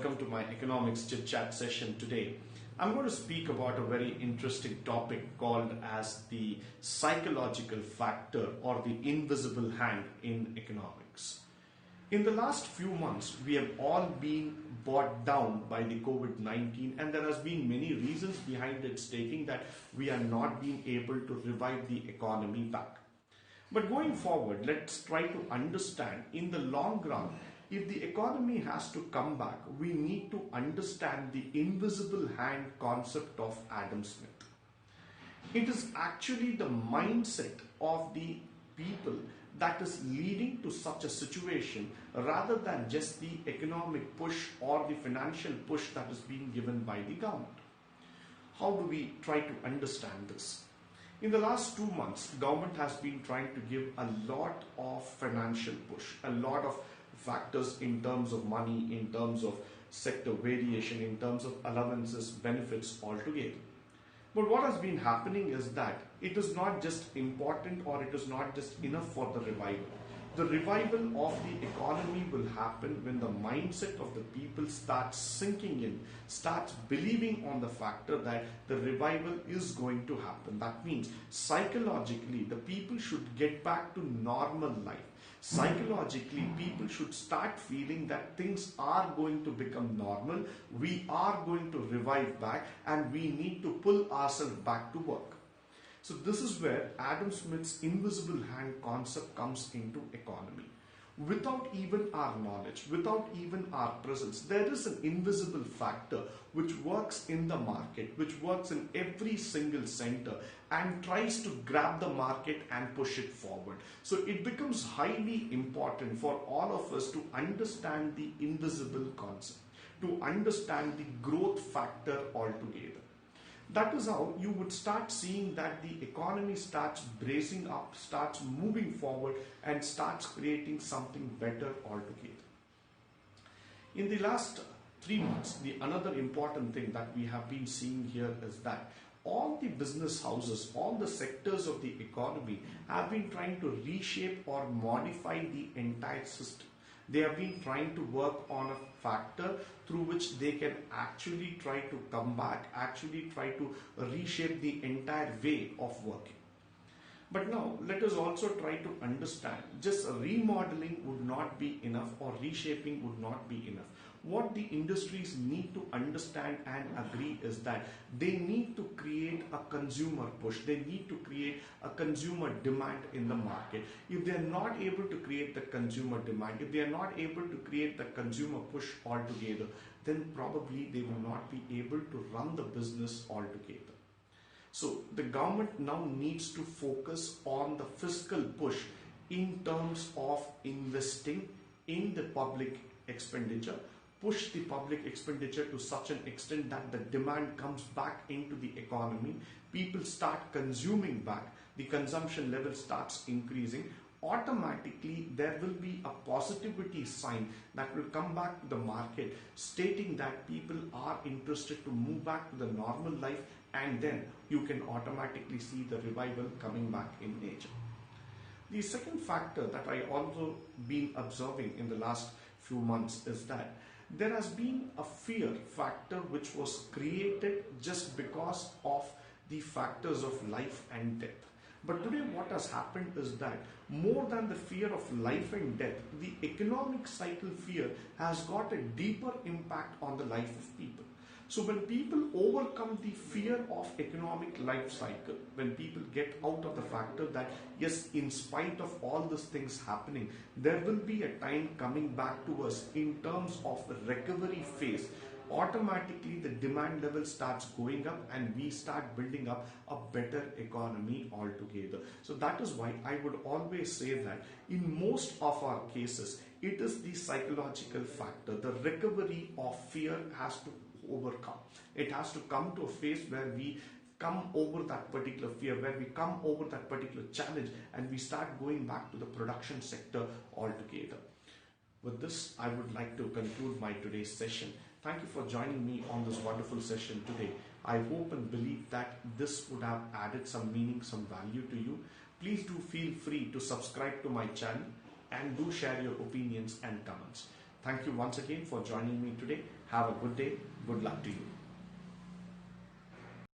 welcome to my economics chit chat session today. I'm going to speak about a very interesting topic called as the psychological factor or the invisible hand in economics. In the last few months, we have all been brought down by the COVID-19, and there has been many reasons behind its taking that we are not being able to revive the economy back. But going forward, let's try to understand in the long run, if the economy has to come back, we need to understand the invisible hand concept of Adam Smith. It is actually the mindset of the people that is leading to such a situation rather than just the economic push or the financial push that is being given by the government. How do we try to understand this? In the last 2 months, government has been trying to give a lot of financial push, a lot of factors in terms of money, in terms of sector variation, in terms of allowances, benefits altogether. But what has been happening is that it is not just important or it is not just enough for the revival. The revival of the economy will happen when the mindset of the people starts sinking in, starts believing on the factor that the revival is going to happen. That means psychologically the people should get back to normal life. Psychologically, people should start feeling that things are going to become normal, we are going to revive back, and we need to pull ourselves back to work. So this is where Adam Smith's invisible hand concept comes into economy. Without even our knowledge, without even our presence, there is an invisible factor which works in the market, which works in every single center and tries to grab the market and push it forward. So it becomes highly important for all of us to understand the invisible concept, to understand the growth factor altogether. That is how you would start seeing that the economy starts bracing up, starts moving forward and starts creating something better altogether. In the last 3 months, the another important thing that we have been seeing here is that all the business houses, all the sectors of the economy have been trying to reshape or modify the entire system. They have been trying to work on a factor through which they can actually try to come back, actually try to reshape the entire way of working. But now let us also try to understand just remodeling would not be enough or reshaping would not be enough. What the industries need to understand and agree is that they need to create a consumer push. They need to create a consumer demand in the market. If they are not able to create the consumer demand, if they are not able to create the consumer push altogether, then probably they will not be able to run the business altogether. So the government now needs to focus on the fiscal push in terms of investing in the public expenditure, push the public expenditure to such an extent that the demand comes back into the economy, people start consuming back, the consumption level starts increasing, automatically there will be a positivity sign that will come back to the market stating that people are interested to move back to the normal life, and then you can automatically see the revival coming back in nature. The second factor that I also been observing in the last few months is that there has been a fear factor which was created just because of the factors of life and death. But today what has happened is that more than the fear of life and death, the economic cycle fear has got a deeper impact on the life of people. So when people overcome the fear of economic life cycle, when people get out of the factor that yes, in spite of all these things happening, there will be a time coming back to us in terms of the recovery phase, automatically the demand level starts going up and we start building up a better economy altogether. So that is why I would always say that in most of our cases, it is the psychological factor. The recovery of fear has to overcome. It has to come to a phase where we come over that particular fear, where we come over that particular challenge and we start going back to the production sector altogether. With this, I would like to conclude my today's session. Thank you for joining me on this wonderful session today. I hope and believe that this would have added some meaning, some value to you. Please do feel free to subscribe to my channel and do share your opinions and comments. Thank you once again for joining me today. Have a good day. Good luck to you.